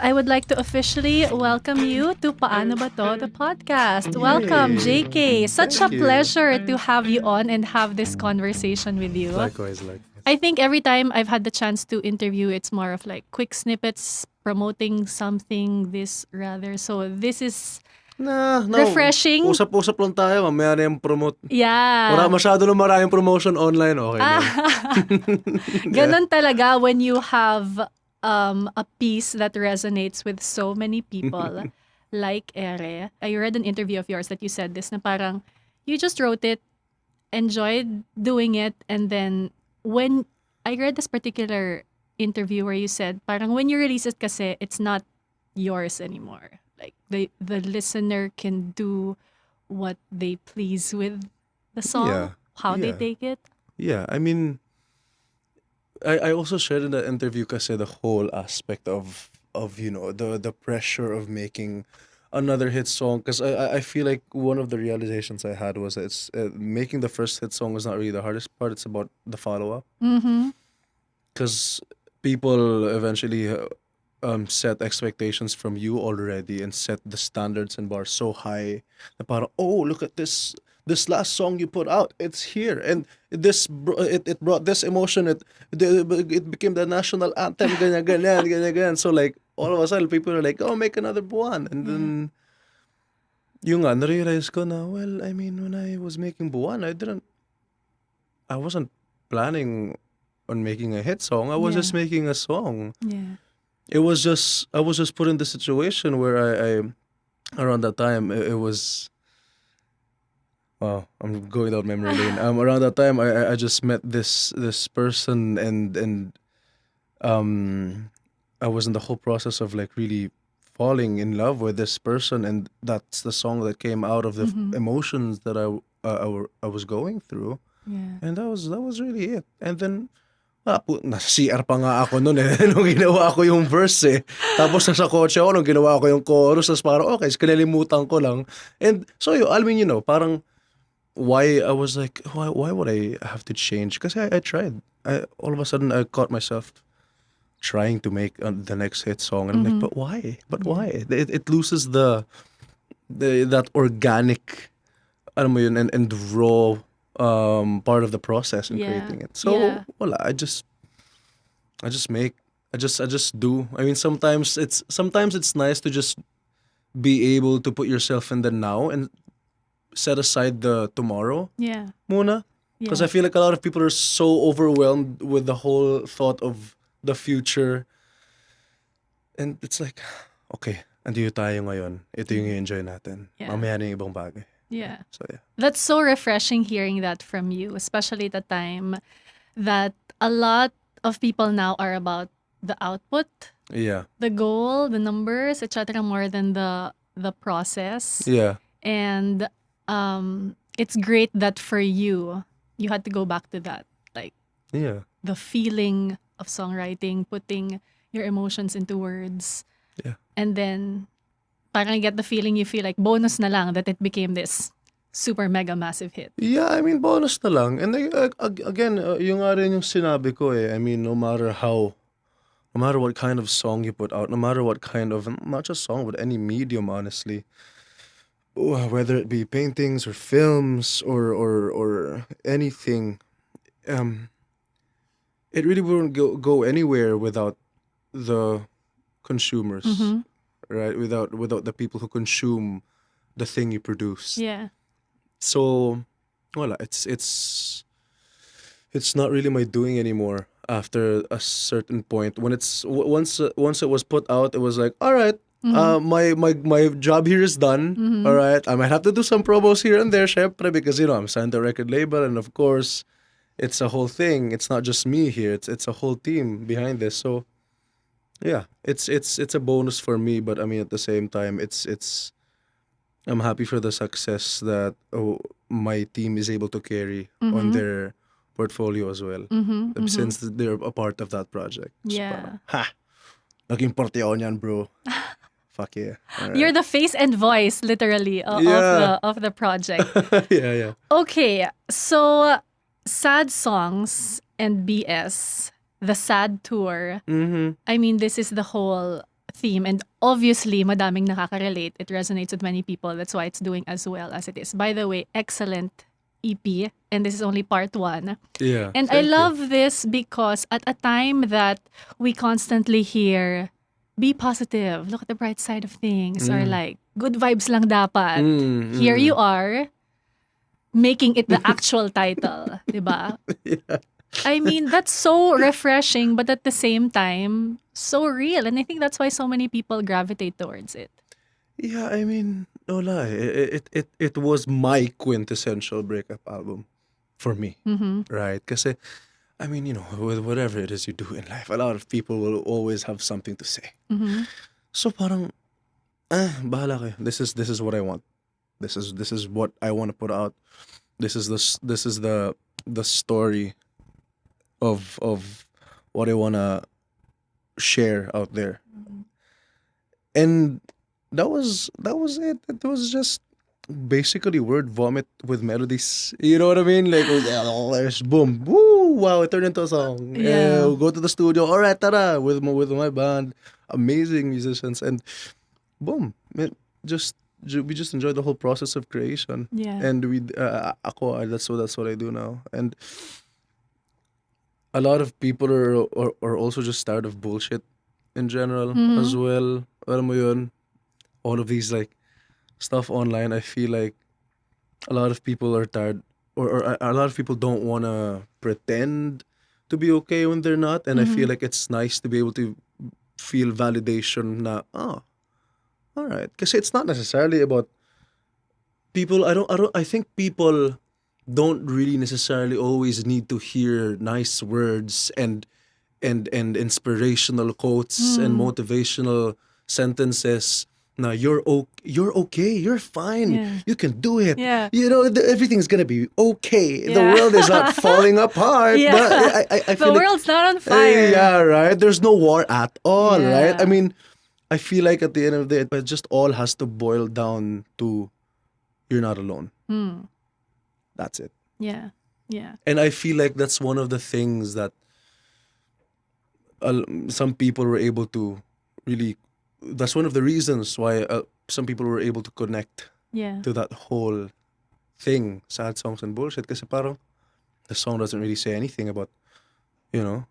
I would like to officially welcome you to Paano Ba To, the podcast. Welcome, Yay! JK. Such a Thank you. pleasure to have you on and have this conversation with you. Likewise, likewise. I think every time I've had the chance to interview, it's more of like quick snippets promoting something, this rather. So this is No. refreshing. Usap-usap lang tayo. Mamaya na yung promote. Yeah. Masyado na maraming promotion online. Okay na. Ganon talaga when you have a piece that resonates with so many people. Like Ere. I read an interview of yours that you said this na parang you just wrote it, enjoyed doing it, and then when I read this particular interview where you said parang when you release it kasi it's not yours anymore. Like the listener can do what they please with the song, Yeah. how they Yeah. take it. Yeah, I mean, I also shared in that interview kasi the whole aspect of the pressure of making another hit song, because I feel like one of the realizations I had was that it's making the first hit song is not really the hardest part. It's about the follow up, Mm-hmm. because people eventually set expectations from you already and set the standards and bars so high na parang, oh, look at this last song you put out, it's here, and it brought this emotion, it became the national anthem, ganyan ganyan ganyan ganyan. So like all of a sudden people are like, oh, make another buwan, and then yung nga narealize ko na, well, I mean, when I was making buwan, I wasn't planning on making a hit song. I was Yeah. just making a song. Yeah. I was just put in the situation where I around that time it was, wow, I'm going down memory lane. Around that time I just met this person, and I was in the whole process of like really falling in love with this person, and that's the song that came out of the emotions that I was going through, Yeah. and that was really it. And then nasa CR pa nga ako nun eh, nung ginawa ko yung verse eh. Tapos nasa kotse ako nung ginawa ko yung chorus, tapos parang okay, kinalimutan ko lang. And so I mean, parang why I was like, why would I have to change? Kasi I tried. All of a sudden I caught myself trying to make the next hit song, and I'm like, but why? But why? It loses that organic, alam mo yun, and raw part of the process in Yeah. creating it. So Yeah. wala, I just do. I mean, sometimes it's nice to just be able to put yourself in the now and set aside the tomorrow Yeah. muna. Because Yeah. I feel like a lot of people are so overwhelmed with the whole thought of the future. And it's like, okay, andito tayo ngayon. Ito yung i-enjoy natin. Yeah. Mamaya na yung ibang bagay. Yeah. So yeah. That's so refreshing hearing that from you, especially at the time that a lot of people now are about the output, Yeah. the goal, the numbers, etc., more than the process. Yeah. And it's great that for you had to go back to that, like Yeah. the feeling of songwriting, putting your emotions into words, Yeah. and then parang get the feeling you feel like bonus na lang that it became this super mega massive hit. Yeah, I mean, bonus na lang. And again, yung nga rin yung sinabi ko eh. I mean, no matter what kind of song you put out, no matter what kind of, not just song, but any medium, honestly, whether it be paintings or films or anything, it really wouldn't go anywhere without the consumers, right? Without the people who consume the thing you produce. Yeah. So, wala, it's not really my doing anymore after a certain point. When once it was put out, it was like, all right, my job here is done. All right, I might have to do some promos here and there, syempre, because I'm signed to a record label, and of course, it's a whole thing. It's not just me here. It's a whole team behind this. So, yeah, it's a bonus for me. But I mean, at the same time, it's I'm happy for the success that my team is able to carry on their portfolio as well. Since they're a part of that project. So Yeah. parang, naging parte ako niyan, bro. Fuck yeah. All You're right. the face and voice, literally, Yeah. of the project. yeah. Okay, so sad songs and BS, the sad tour. Mm-hmm. I mean, this is the whole theme, and obviously madaming nakaka-relate. It resonates with many people. That's why it's doing as well as it is. By the way, excellent EP, and this is only part 1. Yeah. And I Thank you. love this because at a time that we constantly hear, be positive, look at the bright side of things, or like, good vibes lang dapat. Here you are, making it the actual title, diba? Yeah. I mean, that's so refreshing, but at the same time, so real. And I think that's why so many people gravitate towards it. Yeah, I mean, no lie. It was my quintessential breakup album for me, right? Because, I mean, with whatever it is you do in life, a lot of people will always have something to say. So parang, bahala kayo. This is what I want. This is what I want to put out. This is the story of what I want to share out there. And that was it. It was just basically word vomit with melodies. You know what I mean? Like, there's boom, woo, wow, it turned into a song. Yeah. We'll go to the studio. All right, tara, with my band, amazing musicians, and boom, we just enjoyed the whole process of creation. Yeah. And that's what I do now. And a lot of people are also just tired of bullshit in general as well. Alam mo yun, all of these like stuff online, I feel like a lot of people are tired, or a lot of people don't want to pretend to be okay when they're not. And I feel like it's nice to be able to feel validation na, all right. Because it's not necessarily about people. I think people don't really necessarily always need to hear nice words and inspirational quotes and motivational sentences. Now you're okay, you're fine, Yeah. you can do it. Yeah. Everything's gonna be okay. The Yeah. world is not falling apart. Yeah. But I The feel like, world's not on fire. yeah, right. There's no war at all, right? Yeah. I mean, I feel like at the end of the day, it just all has to boil down to you're not alone. That's it. Yeah. Yeah. And I feel like that's one of the things that some people were able to really. That's one of the reasons why some people were able to connect Yeah. to that whole thing, sad songs and bullshit. Kasi parang the song doesn't really say anything about, you're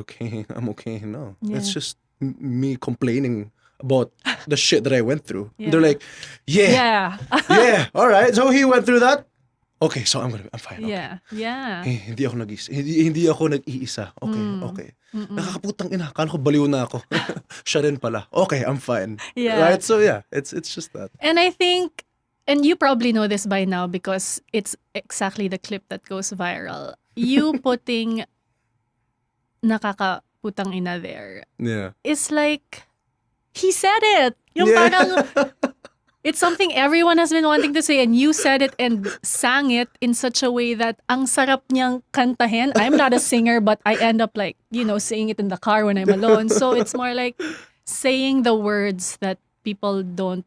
okay, I'm okay. No, it's Yeah. just me complaining about the shit that I went through. Yeah. They're like, yeah, all right. So he went through that. Okay, so I'm fine. Okay. Yeah. Yeah. Hindi ako hindi ako nag-iisa. Okay. Nakakaputang ina, kala ko baliw na ako. Siya rin pala. Okay, I'm fine. Yeah. Right? So yeah, it's just that. And I think, and you probably know this by now because it's exactly the clip that goes viral. You putting nakakaputang ina there Yeah. is like, he said it. Yung Yeah. parang, it's something everyone has been wanting to say, and you said it and sang it in such a way that ang sarap niyang kantahin. I'm not a singer, but I end up like, saying it in the car when I'm alone. So it's more like saying the words that people don't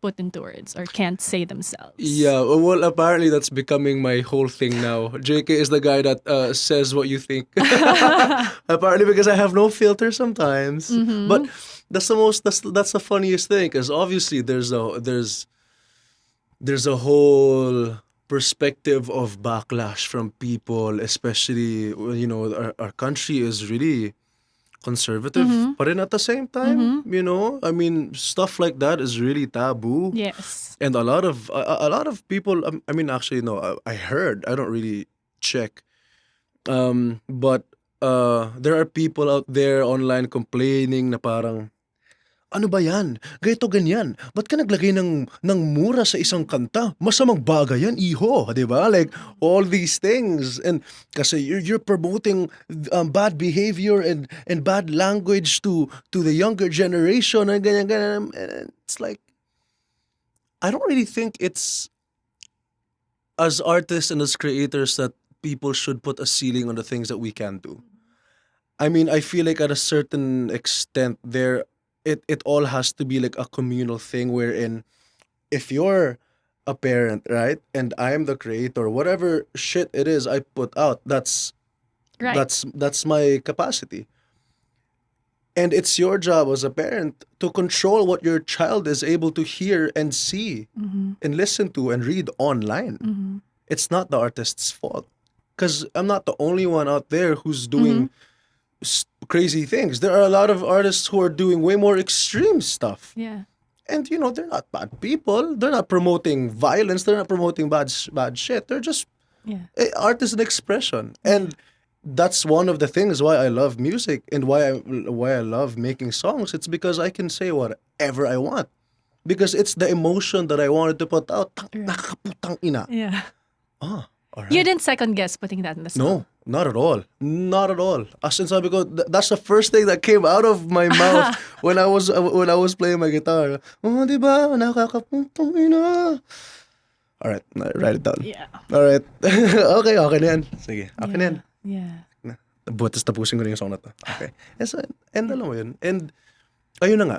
put into words or can't say themselves. Yeah, well, apparently that's becoming my whole thing now. JK is the guy that says what you think. Apparently, because I have no filter sometimes. But that's the funniest thing, because obviously there's a whole perspective of backlash from people, especially when our country is really conservative, but then at the same time, I mean, stuff like that is really taboo. Yes. And a lot of people, I mean, actually, no, I heard, I don't really check, but there are people out there online complaining na parang, ano ba yan? Ganito ganyan. Ba't ka naglagay ng mura sa isang kanta? Masamang bagay yan, iho. Diba? Like, all these things. And kasi you're promoting bad behavior and bad language to the younger generation and ganyan, ganyan. And it's like, I don't really think it's, as artists and as creators, that people should put a ceiling on the things that we can do. I mean, I feel like at a certain extent it all has to be like a communal thing, wherein if you're a parent, right, and I'm the creator, whatever shit it is I put out, that's Right. that's my capacity. And it's your job as a parent to control what your child is able to hear and see and listen to and read online. It's not the artist's fault. Because I'm not the only one out there who's doing crazy things. There are a lot of artists who are doing way more extreme stuff. Yeah. And they're not bad people. They're not promoting violence. They're not promoting bad shit. They're just Yeah. art is an expression, and that's one of the things why I love music and why I love making songs. It's because I can say whatever I want, because it's the emotion that I wanted to put out. Nakakaputang ina. Yeah. All right. You didn't second guess putting that in the song. No, not at all. Not at all. As in sabi ko, that's the first thing that came out of my mouth when I was playing my guitar. Oh, di ba? Nakakaputang ina. All right, write it down. Yeah. All right. Okay na yan. Sige, okay na yan. Yeah. Butas tapusin ko na yung song na to. Okay. And alam mo yun. And ayun na nga.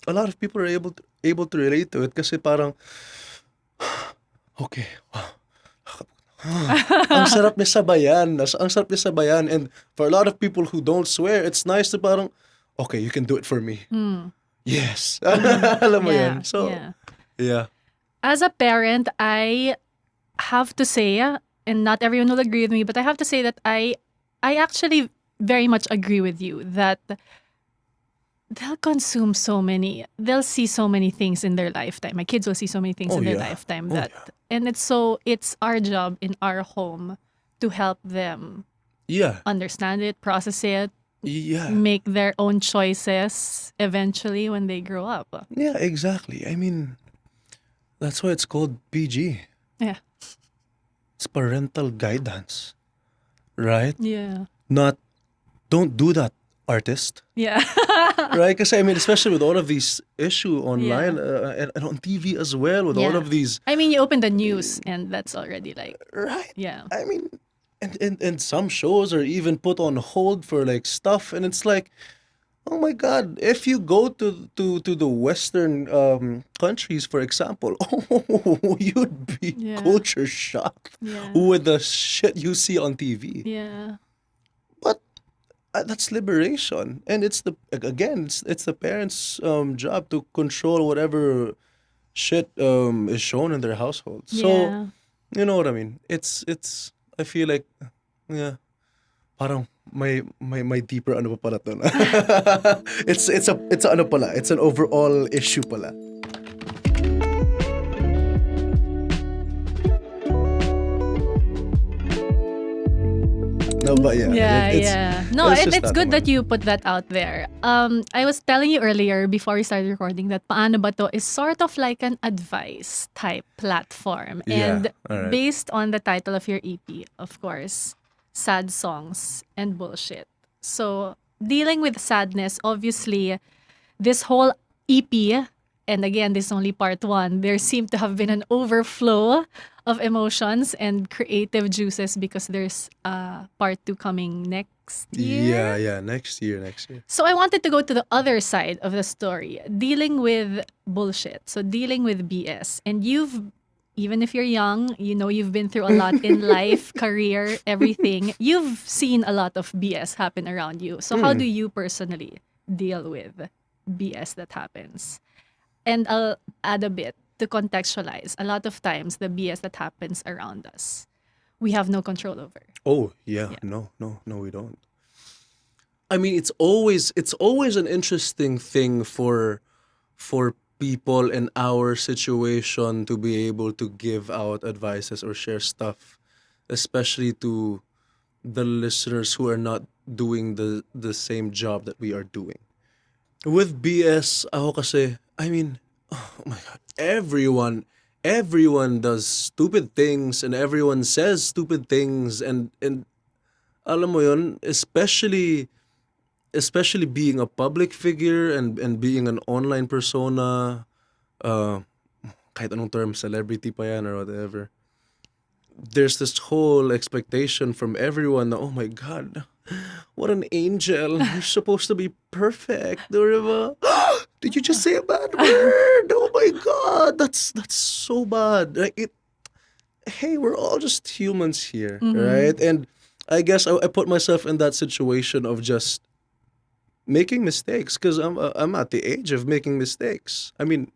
A lot of people are able to relate to it kasi parang okay. Wow. Ang sarap niya sabayan. Ang sarap niya sabayan. And for a lot of people who don't swear, it's nice to parang, okay, you can do it for me. Yes. Alam mo yun. So, yeah. As a parent, I have to say, and not everyone will agree with me, but I have to say that I actually very much agree with you that they'll consume they'll see so many things in their lifetime. My kids will see so many things in their lifetime and it's our job in our home to help them understand it, process it, make their own choices eventually when they grow up. Yeah, exactly. I mean, that's why it's called PG. Yeah. It's parental guidance. Right? Yeah. Not, don't do that, artist. Yeah. Right? Because, I mean, especially with all of these issue online and on TV as well, with all of these. I mean, you open the news and that's already like. Right? Yeah. I mean, and some shows are even put on hold for like stuff, and it's like, oh my God! If you go to the Western countries, for example, you'd be culture shocked with the shit you see on TV. Yeah. But that's liberation, and it's the parents' job to control whatever shit is shown in their household. So you know what I mean. It's I feel like parang may deeper ano pa pala to. it's a ano pala. It's an overall issue pala. No, but No, it's good that you put that out there. I was telling you earlier before we started recording that Paano Ba To is sort of like an advice type platform. And based on the title of your EP, of course, sad songs and bullshit. So dealing with sadness, obviously, this whole EP, and again, this is only part one, there seemed to have been an overflow of emotions and creative juices because there's part two coming next year. Yeah, next year. So I wanted to go to the other side of the story, dealing with bullshit. So dealing with BS. And even if you're young, you've been through a lot in life, career, everything. You've seen a lot of BS happen around you. So how do you personally deal with BS that happens? And I'll add a bit to contextualize. A lot of times, the BS that happens around us, we have no control over. Oh, yeah. No, we don't. I mean, it's always an interesting thing for people in our situation to be able to give out advices or share stuff, especially to the listeners who are not doing the same job that we are doing. With BS, ako kasi, I mean, oh my God, everyone does stupid things and everyone says stupid things and alam mo yun, especially being a public figure and being an online persona, kahit anong term, celebrity pa yan or whatever. There's this whole expectation from everyone na, oh my God, what an angel. You're supposed to be perfect. Diba? Did you just say a bad word? Oh my God, that's so bad. Like hey, we're all just humans here, right? And I guess I put myself in that situation of just making mistakes because I'm at the age of making mistakes. I mean,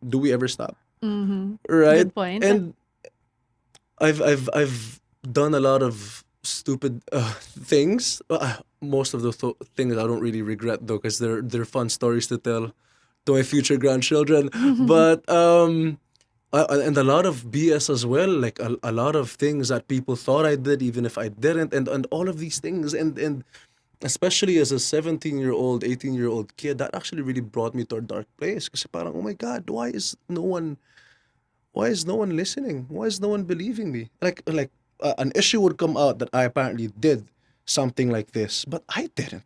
do we ever stop? Right? Good point. And I've done a lot of stupid things. Most of the things I don't really regret though, because they're fun stories to tell to my future grandchildren. But and a lot of BS as well, like a lot of things that people thought I did, even if I didn't, and all of these things, and especially as a 17-year-old, 18-year-old kid, that actually really brought me to a dark place. Kasi parang, oh my God, why is no one listening? Why is no one believing me? Like an issue would come out that I apparently did something like this, but I didn't.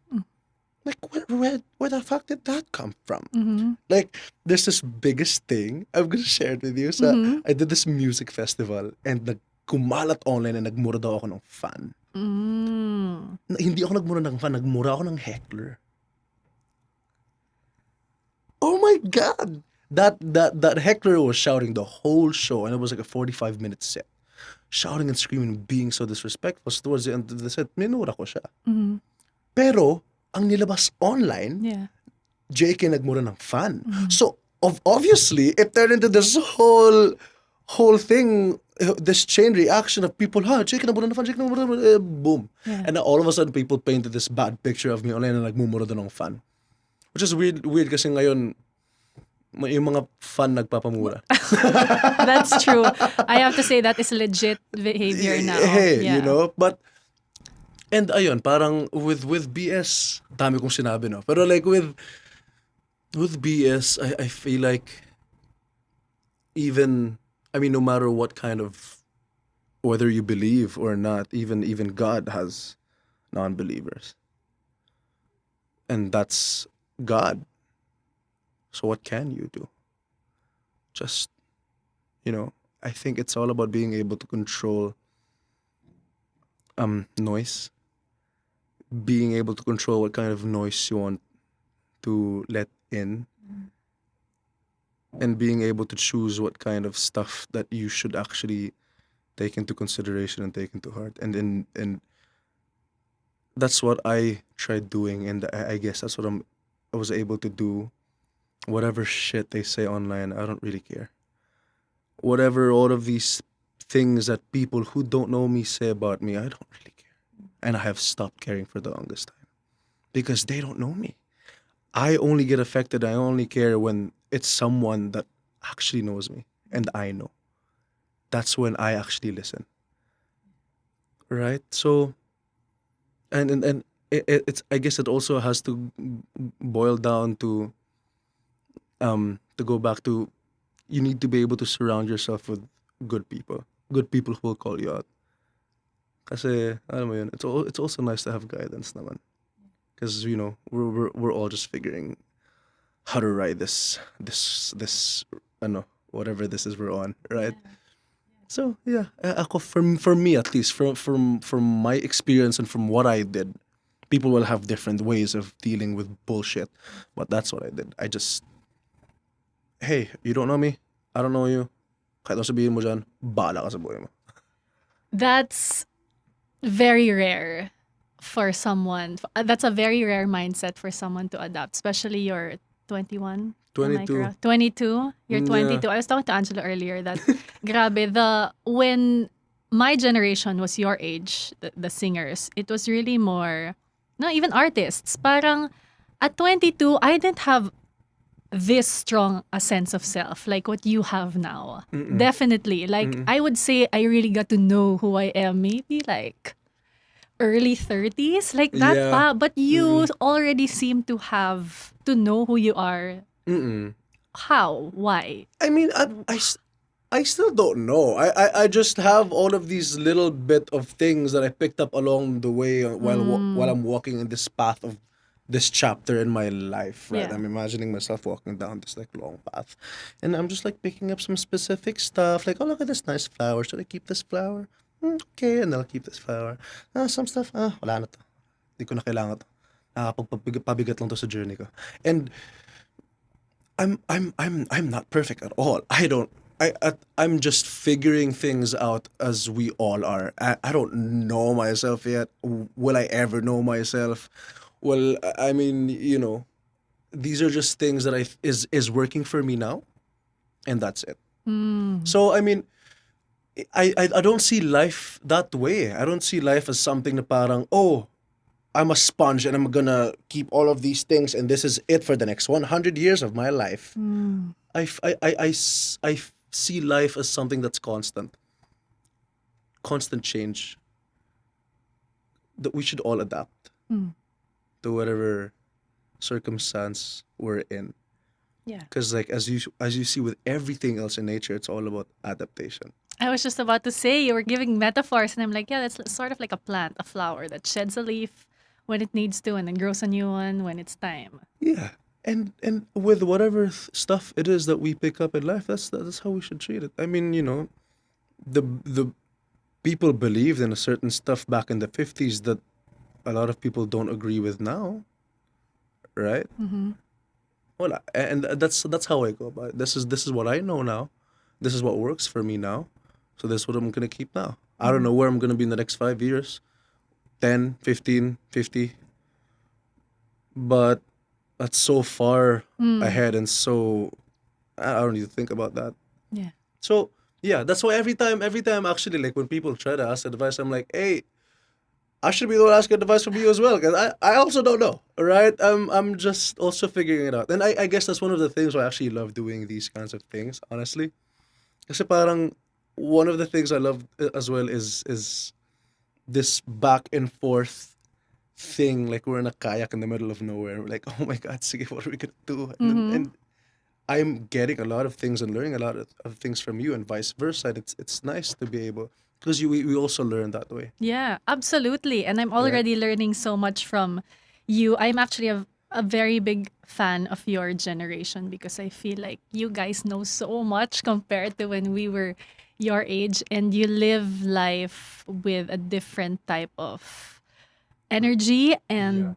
Like where the fuck did that come from? Like there's this biggest thing I'm gonna share it with you. So I did this music festival and kumalat online na nagmura daw ako ng fan. Hindi ako nagmura ng fan, nagmura ako ng heckler. Oh my God! That heckler was shouting the whole show, and it was like a 45-minute set. Shouting and screaming, being so disrespectful. So towards the end of the set, minura ko siya. Pero, ang nilabas online, Yeah. JK nagmura ng fan. So, obviously, it turned into this whole thing, this chain reaction of people, JK nagmura ng fan, JK nagmura ng fan, boom. Yeah. And now all of a sudden, people painted this bad picture of me online na nagmumura doon ng fan. Which is weird kasi ngayon, yung mga fan nagpapamura. That's true. I have to say that is legit behavior now. Hey, Yeah. you know, but and ayun, parang with BS, dami kong sinabi, no. Pero like with BS, I feel like even, I mean, no matter what kind of, whether you believe or not, even God has non-believers, and that's God. So what can you do? Just, I think it's all about being able to control noise, being able to control what kind of noise you want to let in, and being able to choose what kind of stuff that you should actually take into consideration and take into heart. And that's what I tried doing, and I guess that's what I was able to do. Whatever shit they say online, I don't really care. Whatever all of these things that people who don't know me say about me, I don't really care. And I have stopped caring for the longest time. Because they don't know me. I only get affected, I only care when it's someone that actually knows me and I know. That's when I actually listen. Right? So, and it's, I guess it also has to boil down to go back to, you need to be able to surround yourself with good people who will call you out. Kasi alam mo yun, it's also nice to have guidance naman, because we're all just figuring how to ride this whatever this is we're on, right? So yeah, ako, for me at least, from my experience and from what I did, people will have different ways of dealing with bullshit, but that's what I did. I just, hey, you don't know me, I don't know you, kahit ano sabihin mo dyan, bahala ka sa buhay mo. That's very rare for someone. That's a very rare mindset for someone to adopt, especially you're 21. 22. 22? You're Yeah. 22. I was talking to Angela earlier that grabe, when my generation was your age, the singers, it was really more, no, even artists. Parang at 22, I didn't have this strong a sense of self like what you have now. Definitely. Like, I would say I really got to know who I am maybe like early 30s, like that Yeah. pa. But you already seem to have to know who you are. How? Why? I mean, I still don't know. I just have all of these little bit of things that I picked up along the way while I'm walking in this path of this chapter in my life, right? Yeah. I'm imagining myself walking down this like long path, and I'm just like picking up some specific stuff, like, oh, look at this nice flower. Should I keep this flower? Okay, and I'll keep this flower. Some stuff, wala na to. Di ko na kailangan to. Nakapagpabigat lang to sa journey ko. And I'm not perfect at all. I'm just figuring things out as we all are. I don't know myself yet. Will I ever know myself? Well, I mean, these are just things that is working for me now, and that's it. Mm. So I mean, I don't see life that way. I don't see life as something na parang, oh, I'm a sponge and I'm gonna keep all of these things and this is it for the next 100 years of my life. Mm. I see life as something that's constant change that we should all adapt Mm. to whatever circumstance we're in. Yeah. Because like as you see with everything else in nature, it's all about adaptation. I was just about to say you were giving metaphors, and I'm like, yeah, that's sort of like a plant, a flower that sheds a leaf when it needs to, and then grows a new one when it's time. Yeah, and with whatever stuff it is that we pick up in life, that's how we should treat it. I mean, the people believed in a certain stuff back in the 50s that a lot of people don't agree with now, right? Mm-hmm. Well, and that's how I go about it. This is what I know now. This is what works for me now. So this is what I'm gonna keep now. I don't Mm-hmm. know where I'm gonna be in the next 5 years, 10, 15, 50, but that's so far Mm. ahead and so I don't need to think about that. Yeah. So yeah, that's why every time actually like when people try to ask advice, I'm like, hey, I should be the one asking advice from you as well because I also don't know, right? I'm just also figuring it out, and I guess that's one of the things why I actually love doing these kinds of things, honestly. Kasi parang one of the things I love as well is this back and forth thing. Like we're in a kayak in the middle of nowhere. We're like, oh my god, sige, what are we gonna do? Mm-hmm. And I'm getting a lot of things and learning a lot of things from you, and vice versa. And it's nice to be able because we also learn that way, Yeah, absolutely. And I'm right? already learning so much from you. I'm actually a very big fan of your generation because I feel like you guys know so much compared to when we were your age, and you live life with a different type of energy Yeah. and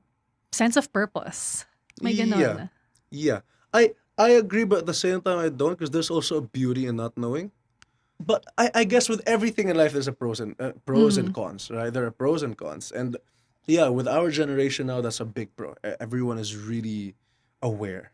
sense of purpose. May Yeah, ganon. yeah. I agree, but at the same time, I don't because there's also a beauty in not knowing. But I guess with everything in life, there's a pros and Mm. cons, right? There are pros and cons, and yeah, with our generation now, that's a big pro. Everyone is really aware.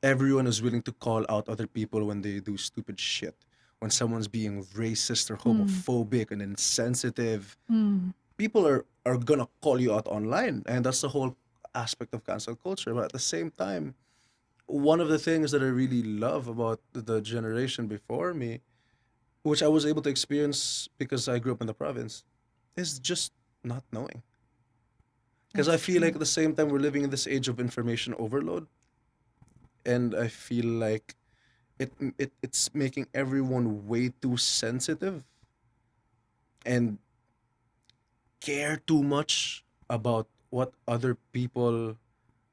Everyone is willing to call out other people when they do stupid shit. When someone's being racist or Mm. homophobic and insensitive, Mm. people are gonna call you out online, and that's the whole aspect of cancel culture. But at the same time, one of the things that I really love about the generation before me, which I was able to experience because I grew up in the province, is just not knowing. Because I That's feel like true. at the same time we're living in this age of information overload, and I feel like it's making everyone way too sensitive and care too much about what other people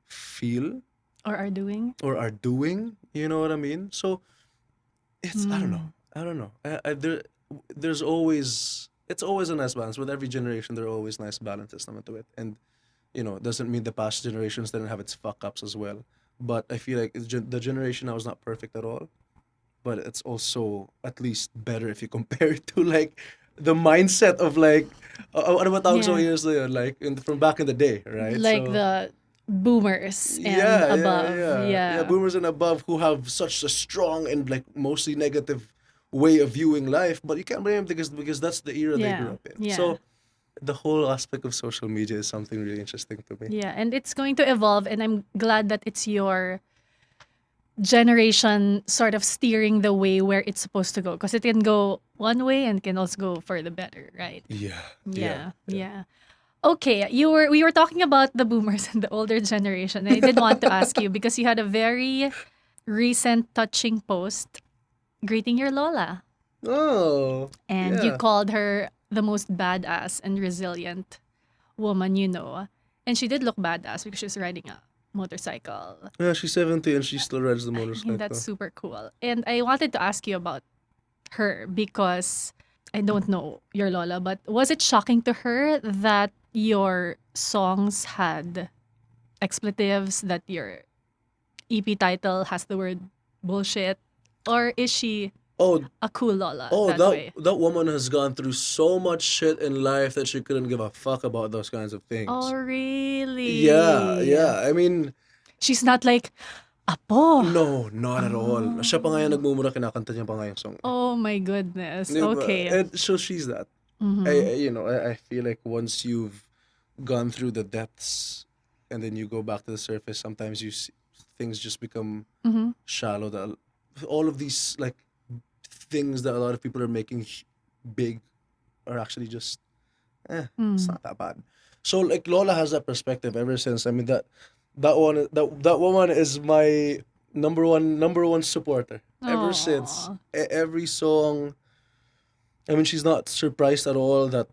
feel Or are doing. or are doing. You know what I mean? So it's I don't know. Mm. I don't know. There's always it's always a nice balance with every generation. There are always nice balances naman to it, and it doesn't mean the past generations didn't have its fuck ups as well. But I feel like the generation now is not perfect at all. But it's also at least better if you compare it to like the mindset of like ano ba tawag sa Yeah. years na yun? Like from back in the day, right? Like So the boomers and yeah, yeah, above. yeah, yeah. Yeah. Boomers and above who have such a strong and like mostly negative way of viewing life, but you can't blame them because that's the era they grew Yeah. up in. Yeah. So the whole aspect of social media is something really interesting to me. Yeah. And it's going to evolve, and I'm glad that it's your generation sort of steering the way where it's supposed to go, because it can go one way and can also go for the better, right? Yeah, yeah, Yeah. yeah. Yeah. Okay, we were talking about the boomers and the older generation. And I did want to ask you because you had a very recent touching post greeting your Lola, Oh, and you yeah. called her the most badass and resilient woman you know. And she did look badass because she was riding a motorcycle. Yeah, she's 70 and she still rides the I mean, that's motorcycle. super cool. And I wanted to ask you about her because I don't know your Lola, but was it shocking to her that your songs had expletives, that your EP title has the word bullshit? Or is she Oh, a cool lola oh, that way. that woman has gone through so much shit in life that she couldn't give a fuck about those kinds of Oh, things. Yeah, really? yeah. I mean, She's not like, Apo. no, not at all. Siya pa nga yung Oh, nagmumura, kinakanta niya pa nga yung song. oh my goodness. Di ba? Okay. And so she's that. Mm-hmm. I feel like once you've gone through the depths and then you go back to the surface, sometimes you see, things just become Mm-hmm. shallow. That all of these like things that a lot of people are making big are actually just it's Mm. not that bad. So like Lola has that perspective ever since. I mean that woman is my number one supporter ever since. Aw. Every song. I mean, she's not surprised at all that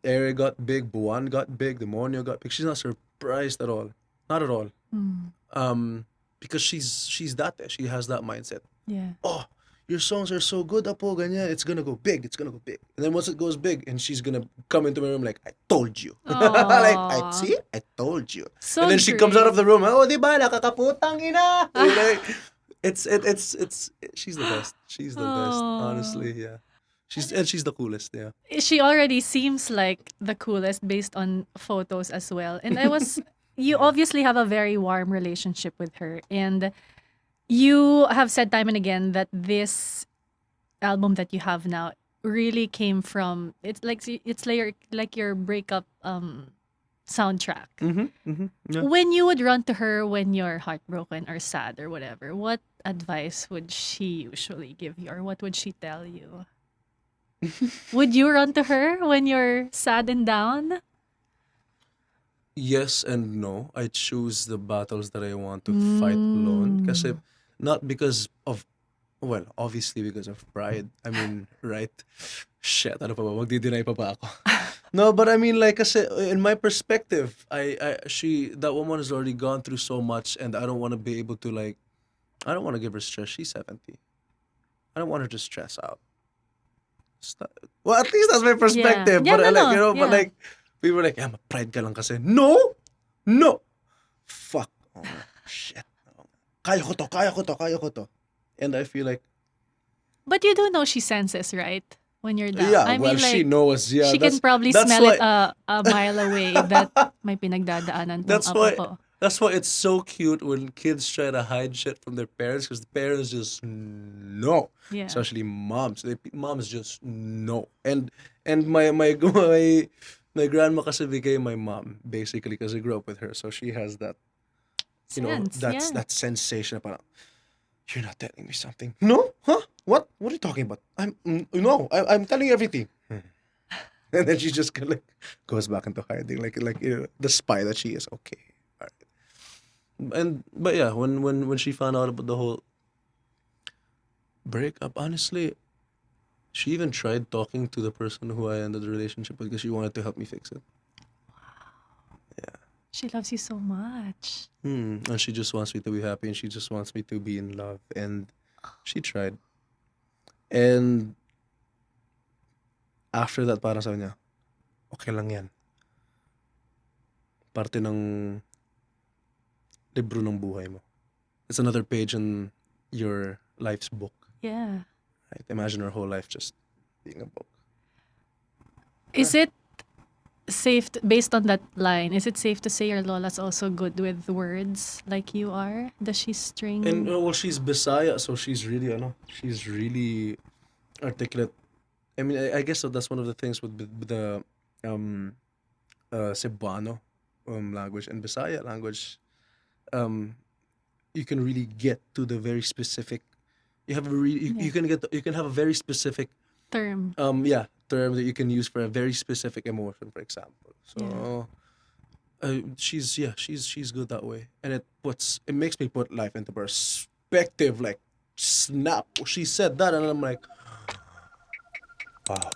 Ere got big, Buwan got big, Demonio got big. She's not surprised at all, not at all. Mm. Because she's that. She has that mindset. Yeah. Oh, your songs are so good, Apo, ganyan. It's gonna go big. It's gonna go big. And then once it goes big, and she's gonna come into my room like, I told you. Like, Aw. I told you. So And then she comes out great. of the room. Oh, di ba, nakakaputang ina. Like, it's she's the best. She's the best. Oh. Honestly, yeah. She's the coolest. Yeah. She already seems like the coolest based on photos as well. And you obviously have a very warm relationship with her. And you have said time and again that this album that you have now really came from, it's like your breakup soundtrack. Yeah. When you would run to her when you're heartbroken or sad or whatever, what advice would she usually give you, or what would she tell you? Would you run to her when you're sad and down? Yes and no. I choose the battles that I want to fight alone. Kasi not because of, well, obviously because of pride. I mean, right? Shit, ano pa ba? Magdi-deny pa ba ako? No, but I mean, like, kasi in my perspective, that woman has already gone through so much, and I don't want to be able to, like, I don't want to give her stress. She's 70. I don't want her to stress out. Well, at least that's my Yeah. perspective. Yeah, But no, like, no. but Yeah. like, people were like, pride ka lang kasi. No! No! Fuck. Oh, shit. Kaya ko to, kaya ko to, kaya ko to. And I feel like, But you do know she senses, right? When you're down. yeah, I well, mean, she like, knows. Yeah, she can probably that's smell why, it a mile away that may pinagdadaanan tong that's apo why, ko. that's why it's so cute when kids try to hide shit from their parents, because the parents just know. Yeah. Especially moms. Moms just know. And my grandma kasi became my mom basically because I grew up with her, so she has that, Sense, yeah. that sensation of parang, you're not telling me something. No? Huh? What? What are you talking about? No. I'm telling you everything. And then she just kind of like goes back into hiding, like the spy that she is. Okay, all right. But yeah, when she found out about the whole breakup, honestly, she even tried talking to the person who I ended the relationship with because she wanted to help me fix it. She loves you so much. And she just wants me to be happy, and she just wants me to be in love, and she tried. And after that, parang sabi niya, okay lang yan. Parte ng libro ng buhay mo. It's another page in your life's book. Yeah. Right? Imagine her whole life just being a book. Is it safe, based on that line, is it safe to say your lola's also good with words like you are? Does she string? And well, she's Bisaya, so she's really articulate. I mean, I guess that's one of the things with the Cebuano language and Bisaya language. You can really get to the very specific. You have you can have a very specific term. Term that you can use for a very specific emotion, for example. So she's good that way, and it makes me put life into perspective. Like, snap, she said that, and I'm like, wow.